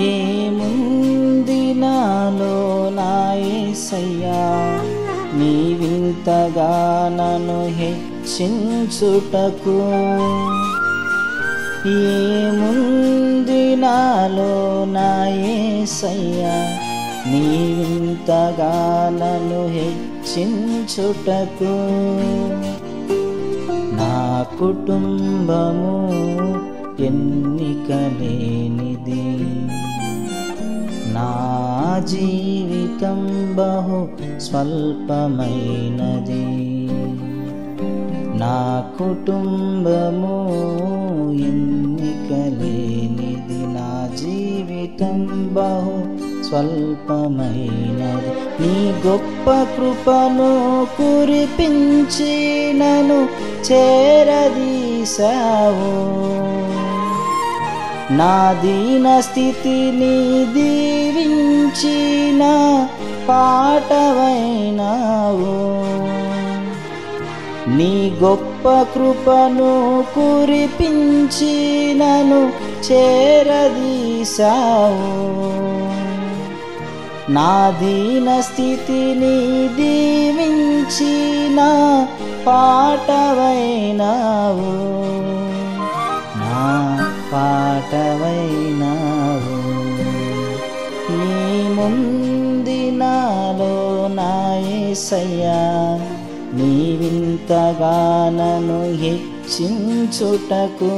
ఏముంది నాలో నా యేసయ్యా, నీవింతగా నన్ను హెచ్చించుటకు. ఏముంది నాలో నా యేసయ్యా, నీవింతగా నన్ను హెచ్చించుటకు. నా కుటుంబము ఎన్నిక లేనిది, నా జీవితం బహు స్వల్పమైనది. నా కుటుంబము ఎన్నిక లేనిది, నా జీవితం బహు స్వల్పమైనది. నీ గొప్ప కృపను కురిపించి నన్ను చేరదీశావు. నా దీన స్థితిని దీవించి నా పాటవైనావు. నీ గొప్ప కృపను కురిపించి నన్ను చేరదీశావు. నా దీన స్థితిని దీవించి నా పాటవైనావు, నా పాటవైనావు. ఏముంది నాలో నా యేసయ్యా, నీవింతగా నన్ను హెచ్చించుటకు.